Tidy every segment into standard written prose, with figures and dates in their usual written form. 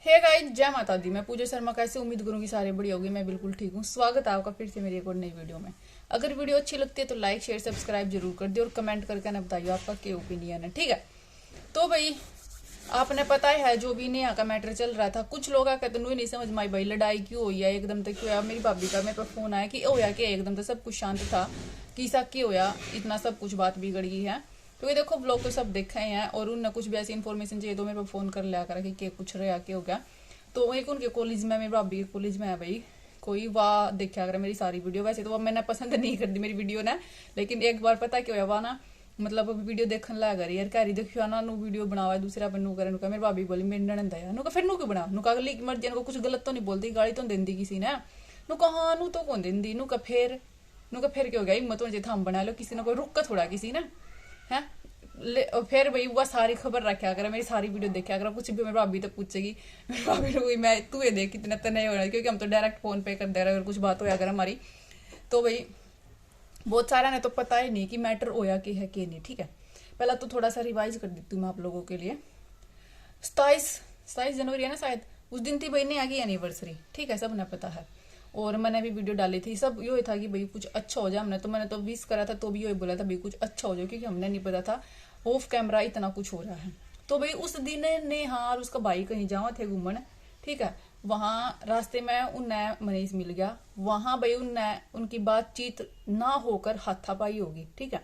Hey guys, जय माता दी। मैं पूजा शर्मा। कैसे उम्मीद करूंगी सारे बढ़िया होगी। मैं बिल्कुल ठीक हूँ। स्वागत है आपका फिर से मेरी एक और नई वीडियो में। अगर वीडियो अच्छी लगती है तो लाइक शेयर सब्सक्राइब जरूर कर दियो और कमेंट करके ना बताइए आपका क्या ओपिनियन है। ठीक है, तो भाई आपने पता है जो भी नेहा का मैटर चल रहा था। कुछ लोग आके तो नहीं समझ माई भाई लड़ाई क्यों हुई है एकदम तक क्यों। मेरी भाभी का मेरे पर फोन आया कि होया कि एकदम तो सब कुछ शांत था कि सा क्यों होया, इतना सब कुछ बात बिगड़ गई है। क्योंकि देखो ब्लॉग तो सब देखे हैं और उनने कुछ भी ऐसी इन्फॉर्मेशन चाहिए तो मेरे पर फोन कर लिया करा कि क्या कुछ रहा क्या हो गया। तो एक उनके कॉलेज में, मेरी भाभी के कॉलेज में है भाई कोई वाह देखा अगर मेरी सारी वीडियो। वैसे तो वो मैंने पसंद नहीं कर दी मेरी वीडियो ने, लेकिन एक बार पता क्या हुआ वाह ना, मतलब वीडियो देखने लगा यार कह रही देखियो ना नु वीडियो बनावा दूसरा पर नु करे। नुका मेरी भाभी बोली मेरी ननद है नुका फिर नु क्यों बना नुका अगली की मर्जी नुका कुछ गलत तो नहीं बोलती, गाली तो देंदी किसी ने। नुका हाँ नु तो कौन देंदी नुका फिर क्या हो गया हिम्मत हो थम बना लो किसी ने कोई रुक थोड़ा किसी ने है। फिर भाई वह सारी खबर रखा अगर मेरी सारी वीडियो देखा अगर कुछ भी मेरी भाभी तो पूछेगी। मेरी भाभी ने मैं तू ये देख कितने तो नहीं हो रहा क्योंकि हम तो डायरेक्ट फोन पे कर दे रहे अगर कुछ बात हो अगर हमारी। तो भाई बहुत सारा ने तो पता ही नहीं कि मैटर होया कि है कि नहीं। ठीक है, पहला तो थोड़ा सा रिवाइज कर देती हूँ मैं आप लोगों के लिए। 27 जनवरी है ना शायद, उस दिन थी भाई नेहा की एनिवर्सरी। ठीक है, सब ने पता है और मैंने भी वीडियो डाली थी। सब यो था कि भाई कुछ अच्छा हो जाए। मैंने तो विश करा था तो भी यो बोला था भाई कुछ अच्छा हो जाए क्योंकि हमने नहीं पता था ऑफ कैमरा इतना कुछ हो रहा है। तो भाई उस दिन नेहा और उसका भाई कहीं जावा थे घूमन। ठीक है, वहां रास्ते में उन्हें मनीष मिल गया। वहां भाई उनकी बातचीत ना होकर हाथापाई होगी। ठीक है,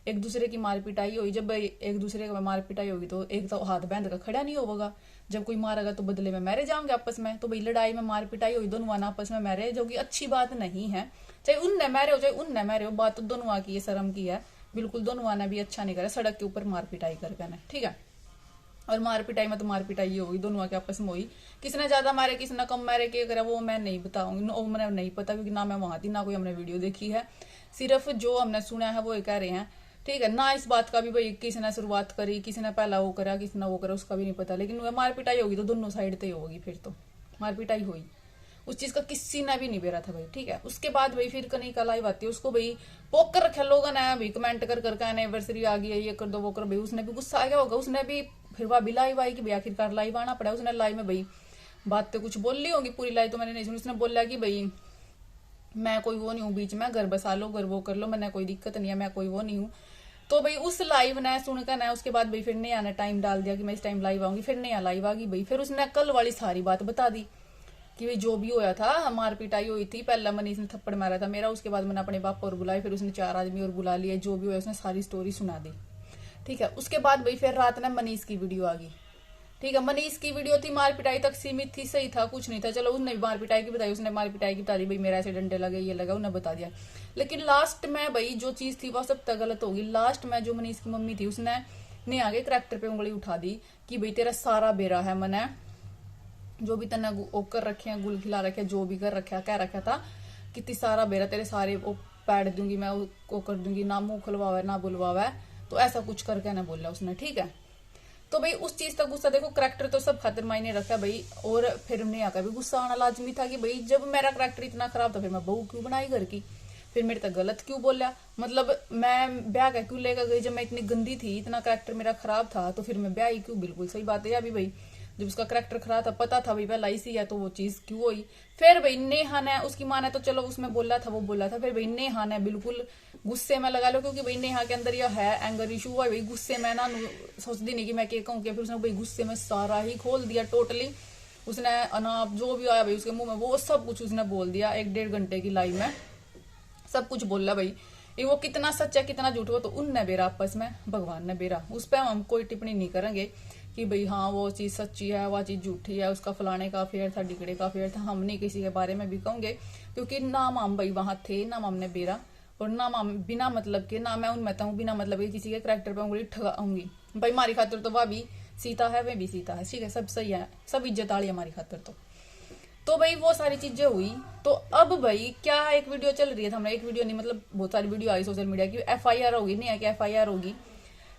एक दूसरे की मार पिटाई होगी। जब एक दूसरे की मार पिटाई होगी तो एक तो हाथ बांध कर खड़ा नहीं होगा। जब कोई मारेगा तो बदले में मारे जाओगे आपस में। तो भाई लड़ाई में मार पिटाई होगी, दोनों आपस में मारे, जो कि अच्छी बात नहीं है। चाहे उनने मारे हो चाहे उनने मारे हो, बात तो दोनों की ये शर्म की है। बिल्कुल दोनों ने भी अच्छा नहीं करा सड़क के ऊपर मार पिटाई करके ना। ठीक है, और मार पिटाई में तो मार पिटाई ही होगी दोनों के आपस में हुई। किसने ज्यादा मारे किसने कम मारे क्या करा वो मैं नहीं बताऊंगी, वो मैंने नहीं पता क्योंकि ना मैं वहां थी ना कोई हमने वीडियो देखी है। सिर्फ जो हमने सुना है वो ये कह रहे हैं। ठीक है ना, इस बात का भी भाई किसी ने शुरुआत करी किसी ने पहला वो करा किसी ने वो करा उसका भी नहीं पता, लेकिन वह मार पिटाई होगी तो दोनों साइड से ही होगी। फिर तो मार पिटाई हुई, उस चीज का किसी ने भी नहीं बेरा था भाई। ठीक है, उसके बाद भाई फिर कहीं का लाइव आती है उसको भाई पोक कर रखे लोगों ने भाई कमेंट कर करके एनिवर्सरी आ गई है ये कर दो वो कर। भाई उसने भी गुस्सा आ गया होगा, उसने भी फिर भाभी लाइव आई कि भाई आखिरकार लाइव आना पड़ा। उसने लाइव में भाई बात तो कुछ बोल ली होगी, पूरी लाइव तो मैंने नहीं सुनी। उसने बोला कि भाई मैं कोई वो नहीं हूँ बीच में, घर बसा लो घर वो कर लो, मैंने कोई दिक्कत नहीं है, मैं कोई वो नहीं हूँ। तो भाई उस लाइव ने सुनकर ना उसके बाद भाई फिर नेहा ने टाइम डाल दिया कि मैं इस टाइम लाइव आऊंगी। फिर नेहा लाइव आ गई भाई, फिर उसने कल वाली सारी बात बता दी कि भाई जो भी होया था मार पिटाई हुई थी। पहला मनीष ने थप्पड़ मारा था मेरा, उसके बाद मैंने अपने बाप और बुलाए, फिर उसने 4 आदमी और बुला लिए, जो भी हुआ उसने सारी स्टोरी सुना दी। ठीक है, उसके बाद भाई फिर रात में मनीष की वीडियो आ गई। ठीक है, मनीष की वीडियो थी मार पिटाई तक सीमित थी, सही था कुछ नहीं था। चलो उसने भी मार पिटाई की बताई, उसने मार पिटाई की बता दी भाई मेरा ऐसे डंडे लगे ये लगा उन्हें बता दिया। लेकिन लास्ट में भाई जो चीज थी वह सब तक गलत होगी। लास्ट में जो मनीष की मम्मी थी उसने ने आगे करेक्टर पे उंगली उठा दी कि भाई तेरा सारा बेरा है, मैंने जो भी तना कर रखे हैं गुल खिला रखे जो भी कर रखा कह रखा था कि सारा बेरा तेरे सारे वो पैड दूंगी मैं वो कर दूंगी, ना मुंह खुलवावे ना बुलवावे। तो ऐसा कुछ करके ना बोला उसने। ठीक है, तो भाई उस चीज का गुस्सा देखो, करेक्टर तो सब खातिर मायने रखा भाई। और फिर नेहा का भी गुस्सा आना लाजमी था कि भाई जब मेरा करेक्टर इतना खराब था फिर मैं बहू क्यों बनाई घर की, फिर मेरे तक गलत क्यों बोला। मतलब मैं ब्याह का क्यों लेकर गई जब मैं इतनी गंदी थी इतना करेक्टर मेरा खराब था, तो फिर मैं ब्याह ही क्यों। बिल्कुल सही बात है। अभी भाई जब उसका करेक्टर खराब था पता था भाई पहला इसी है तो वो चीज क्यों हुई। फिर भाई नेहा ने उसकी माँ ने तो चलो उसमें बोला था वो बोला था, फिर भाई नेहा ने बिल्कुल गुस्से में लगा लो क्योंकि भाई नेहा के अंदर यह है एंगर इशू हुआ भाई। गुस्से में ना सोचती नहीं कि मैं क्या कहूँ, फिर उसने भाई गुस्से में सारा ही खोल दिया टोटली। उसने अनाप जो भी आया भाई उसके मुंह में वो सब कुछ उसने बोल दिया 1-1.5 घंटे की लाइव में सब कुछ बोला भाई। ये वो कितना सच है कितना झूठ हो तो उनने बेरा आपस में भगवान ने बेरा, उस पर हम कोई टिप्पणी नहीं करेंगे कि भाई हाँ वो चीज सच्ची है वह चीज झूठी है, उसका फलाने का अफेयर था डिगड़े का अफेयर था। हम नहीं किसी के बारे में भी कहोंगे क्योंकि ना हम भाई वहां थे ना हमने बेरा, और ना हम बिना मतलब के ना मैं उनमें हूँ बिना मतलब के किसी के करेक्टर पे उंगली ठगाऊंगी। भाई हमारी खातिर तो वह भी सीता है वह भी सीता है। ठीक है, सब सही है, सब इज्जत आड़ी हमारी खातिर। तो भाई वो सारी चीजें हुई। तो अब भाई क्या एक वीडियो चल रही है, हमने एक वीडियो नहीं मतलब बहुत सारी वीडियो आई सोशल मीडिया की, FIR होगी नेहा की FIR होगी।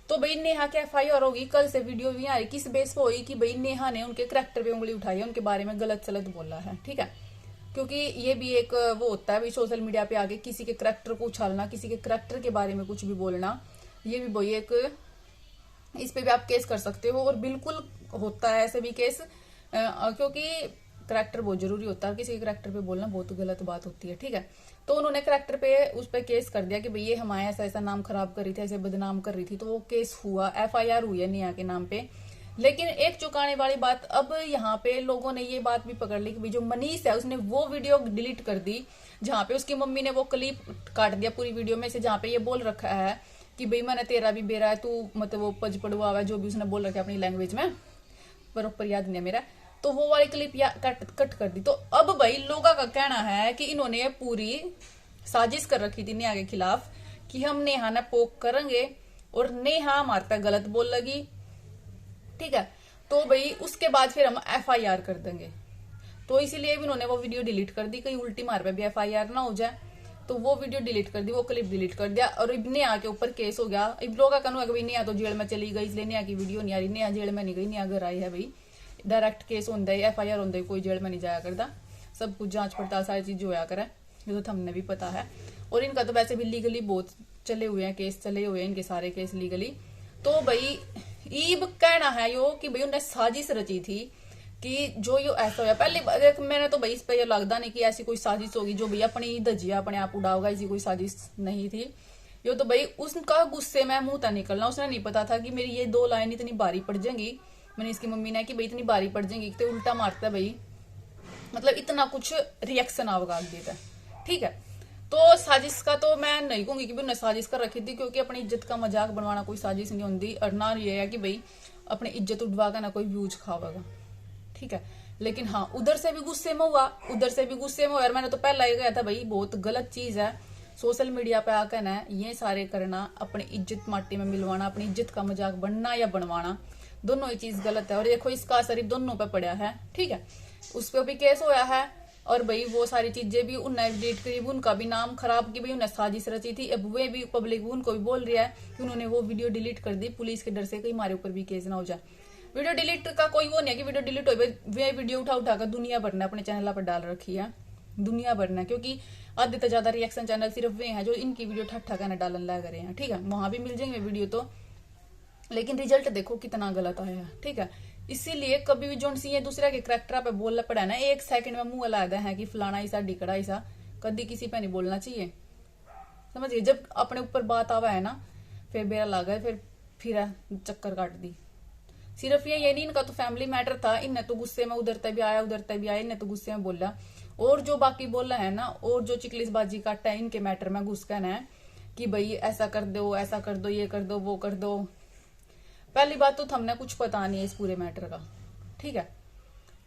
तो भाई नेहा की FIR होगी, कल से वीडियो भी आई किस बेस पे हुई कि भाई नेहा ने उनके करेक्टर पे उंगली उठाई है, उनके बारे में गलत सलत बोला है। ठीक है, क्योंकि ये भी एक वो होता है भाई सोशल मीडिया पे आगे किसी के करेक्टर को उछालना, किसी के करेक्टर के बारे में कुछ भी बोलना, ये भी भाई एक इस पे भी आप केस कर सकते हो और बिल्कुल होता है ऐसे भी केस। क्योंकि करैक्टर बहुत जरूरी होता है, किसी के करैक्टर पे बोलना बहुत गलत बात होती है, ठीक है। तो उन्होंने करैक्टर पे उस पे केस कर दिया कि भाई ये हमारे ऐसा ऐसा नाम खराब कर रही थी, ऐसे बदनाम कर रही थी, तो वो केस हुआ, FIR हुई है नेहा के नाम पे। लेकिन एक चौंकाने वाली बात, अब यहाँ पे लोगों ने ये बात भी पकड़ ली कि भाई जो मनीष है उसने वो वीडियो डिलीट कर दी जहाँ पे उसकी मम्मी ने वो क्लिप काट दिया पूरी वीडियो में से, जहाँ पे ये बोल रखा है कि भाई मैंने तेरा भी बेरा है, तू मतलब वो पज पड़ुआ है, जो भी उसने बोल रखा है अपनी लैंग्वेज में, प्रॉपर याद नहीं है मेरा, तो वो वाली क्लिप कट कर दी। तो अब भाई लोगों का कहना है कि इन्होंने पूरी साजिश कर रखी थी नेहा के खिलाफ कि हम नेहा ने पोक करेंगे और नेहा हमारे पे गलत बोल लगी, ठीक है, तो भाई उसके बाद फिर हम FIR कर देंगे। तो इसीलिए भी उन्होंने वो वीडियो डिलीट कर दी, कहीं उल्टी मार पे भी FIR ना हो जाए, तो वो वीडियो डिलीट कर दी, वो क्लिप डिलीट कर दिया। और अब नेहा के ऊपर केस हो गया। अब लोगों का कहना है कि भाई नेहा तो जेल में चली गई इसलिए नेहा की वीडियो नहीं आ रही। नेहा जेल में नहीं गई, नेहा घर आई है भाई, डायरेक्ट केस होता है, FIR होता है, कोई जेल में नहीं जाया करता, सब कुछ जांच पड़ताल सारी चीज होया करे, ये तो हमने भी पता है। और इनका तो वैसे भी लीगली बहुत चले हुए हैं, केस चले हुए हैं इनके सारे केस लीगली। तो भाई ईब कहना है यो कि भाई उन्हें साजिश रची थी कि जो यो ऐसा होया। पहले मैंने तो भाई इस पे ये लगता नहीं कि ऐसी कोई साजिश होगी जो भाई अपनी धजिया अपने आप उड़ाओगा, ऐसी कोई साजिश नहीं थी यो। तो भाई उसका गुस्से में मुंह था निकलना, उसने नहीं पता था कि मेरी ये 2 लाइन इतनी भारी पड़ जाएंगी। मैंने इसकी मम्मी ने कि भाई इतनी भारी पड़ जाएंगी, तो उल्टा मारता भाई, मतलब इतना कुछ रिएक्शन आवगा देता, ठीक है। तो साजिश का तो मैं नहीं कहूंगी कि उन्होंने साजिश कर रखी थी, क्योंकि अपनी इज्जत का मजाक बनवाना कोई साजिश नहीं होती। और ना ये है कि भाई अपनी इज्जत उड़वा का ना कोई व्यूज खावेगा, ठीक है। लेकिन हाँ, उधर से भी गुस्से में हुआ, उधर से भी गुस्से में हुआ। और मैंने तो पहला ही कहा था भाई बहुत गलत चीज है सोशल मीडिया पे आकर ना ये सारे करना, अपनी इज्जत माटी में मिलवाना, अपनी इज्जत का मजाक बनना या बनवाना, दोनों ही चीज गलत है। और देखो इसका असर दोनों पे पड़ा है, ठीक है। उस पर भी केस होया है और भाई वो सारी चीजें भी उन्हें डिलीट करी, उनका भी नाम खराब की, भाई उन्हें साजिश रची थी। अब वे भी पब्लिक उनको भी बोल रहा है कि उन्होंने वो वीडियो डिलीट कर दी पुलिस के डर से कहीं हमारे ऊपर भी केस ना हो जाए। वीडियो डिलीट का कोई वो नहीं है कि वीडियो डिलीट हो, वे वीडियो उठा उठा कर दुनिया भर ने अपने चैनल पर डाल रखी है, दुनिया भर ने, क्योंकि आधे से ज्यादा रिएक्शन चैनल सिर्फ वे हैं जो इनकी वीडियो ठट्ठा कहना डालन लग रहे हैं, ठीक है। वहां भी मिल जाएंगे वीडियो तो, लेकिन रिजल्ट देखो कितना गलत आया है, ठीक है। इसीलिए कभी भी जो सी दूसरे के करैक्टर पे बोलना पड़ा ना, 1 सेकंड में मुंह लादा है कि फलाना ऐसा डिकड़ा ऐसा, कभी किसी पे नहीं बोलना चाहिए, समझिए। जब अपने ऊपर बात आवा है ना, फिर बेरा लागा, फिर चक्कर काट दी। सिर्फ ये नहीं, इनका तो फैमिली मैटर था, इनने तो गुस्से में उधरते भी आया उधरते भी आया, इनने तो गुस्से में बोला। और जो बाकी बोला है ना, और जो चिकलिसबाजी काटा है इनके मैटर में घुस कर है कि भाई ऐसा कर दो, ऐसा कर दो, ये कर दो, वो कर दो। पहली बात तो हमने कुछ पता नहीं है इस पूरे मैटर का, ठीक है।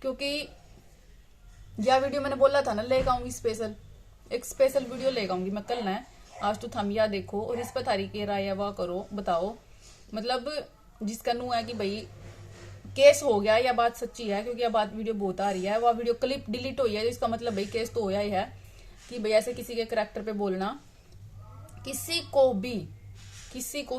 क्योंकि यह वीडियो मैंने बोला था ना लेकर आऊंगी स्पेशल, एक स्पेशल वीडियो लेकर आऊंगी मैं कल ना, आज तो थम या देखो और इस पर तारीख राय वाह करो, बताओ। मतलब जिसका नू है कि भाई केस हो गया या बात सच्ची है, क्योंकि यह बात वीडियो बहुत आ रही है, वह वीडियो क्लिप डिलीट हुई है, इसका मतलब भाई केस तो होया ही है कि भाई ऐसे किसी के करैक्टर पे बोलना किसी को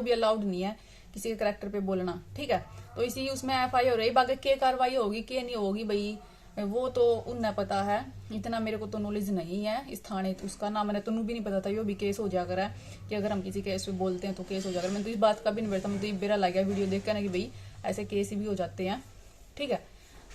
भी अलाउड नहीं है, किसी के करैक्टर पे बोलना, ठीक है। तो इसी उसमें FIR हो रही, बाकी क्या कार्रवाई होगी क्या नहीं होगी भाई वो तो उन्हें पता है, इतना मेरे को तो नॉलेज नहीं है इस थाने उसका ना, मैंने तो भी नहीं पता था यो भी केस हो जाकर है कि अगर हम किसी केस पे बोलते हैं तो केस हो जाकर। मैंने तो इस बात का भी नहीं बैठता, मुझे तो बेरा लग गया वीडियो देख कर ना कि भाई ऐसे केस भी हो जाते हैं, ठीक है।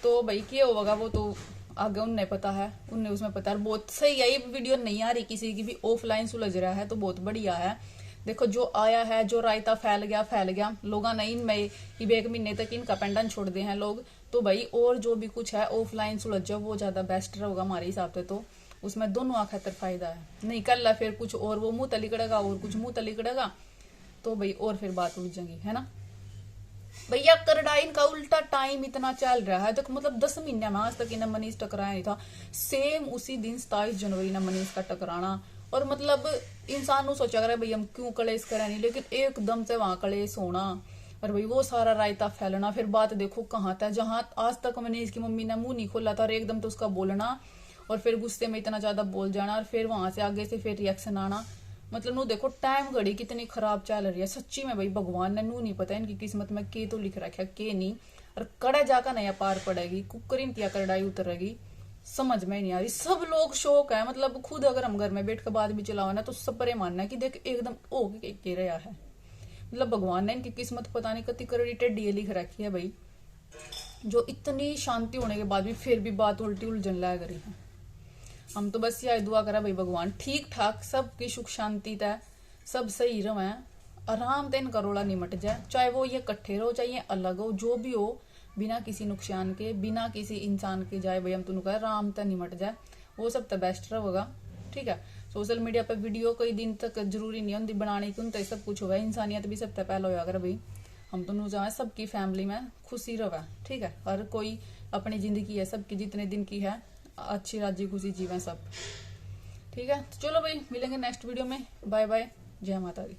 तो भाई क्या होगा वो तो आगे उन्हें पता है, उन्हें उसमें पता है। बहुत सही है, ये वीडियो नहीं आ रही किसी की भी, ऑफलाइन सुलझ रहा है तो बहुत बढ़िया है। देखो जो आया है, जो रायता फैल गया लोगा नहीं में 1 महीने तक इनका पेंडन छोड़ दे हैं लोग, तो भाई और जो भी कुछ है ऑफलाइन सुलझ जाओ वो ज्यादा बेस्ट रहेगा हमारे हिसाब से। तो उसमें दोनों खातर फायदा है, नहीं कल फिर कुछ और वो मुंह तलिकड़ेगा और कुछ मुंह तलिकड़ेगा, तो भाई और फिर बात उड़ जाएगी, है ना भैया। करडाइन का उल्टा टाइम इतना चल रहा है, देखो मतलब 10 महीने में आज तक इन्हें मनीष टकराया नहीं था, सेम उसी दिन 27 जनवरी ने मनीष का टकराना। और मतलब इंसान सोचा करे भाई हम क्यों कलेश करें नहीं, लेकिन एकदम से वहां कलेश होना और भाई वो सारा रायता फैलना। फिर बात देखो कहाँ था, जहां आज तक मनीष की मम्मी ने मुंह नहीं खोला था और एकदम तो उसका बोलना और फिर गुस्से में इतना ज्यादा बोल जाना और फिर वहां से आगे से फिर रिएक्शन आना। मतलब नू देखो टाइम घड़ी कितनी खराब चल रही है सच्ची में भाई, भगवान ने नू नहीं पता इनकी किस्मत में के तो लिख रखा के नहीं, और कड़ा जाकर नया पार पड़ेगी, कुकर इनकी कड़ाई उतरेगी, समझ में नहीं आ रही। सब लोग शौक है, मतलब खुद अगर हम घर में बैठ कर बात भी चलाओ ना तो सब परे मानना है कि देख एकदम ओ के रहा है। मतलब भगवान ने इनकी किस्मत पता नहीं कति करोड़ी टेढ़ी लिख रखी है भाई। जो इतनी शांति होने के बाद भी फिर भी बात उल्टी उलझन लाया करी है। हम तो बस यही दुआ करा भाई भगवान ठीक ठाक सबकी सुख शांति तय सब सही रहे, आराम से इनका रोला निमट जाए, चाहे वो ये इकट्ठे रहो चाहे ये अलग हो, जो भी हो बिना किसी नुकसान के बिना किसी इंसान के जाए भाई हम तुम कह आराम तक निमट जाए, वो सब तो बेस्ट रहेगा। ठीक है, सोशल मीडिया पर वीडियो कई दिन तक जरूरी नहीं होती बनाने की, उनते सब कुछ होगा, इंसानियत भी सब तक पहले होया कर भाई हम दोनों जाए सबकी फैमिली में खुशी रहे। ठीक है, हर कोई अपनी जिंदगी है सबकी जितने दिन की है अच्छी राजी खुशी जीवन सब। ठीक है, तो चलो भाई मिलेंगे नेक्स्ट वीडियो में, बाय बाय, जय माता दी।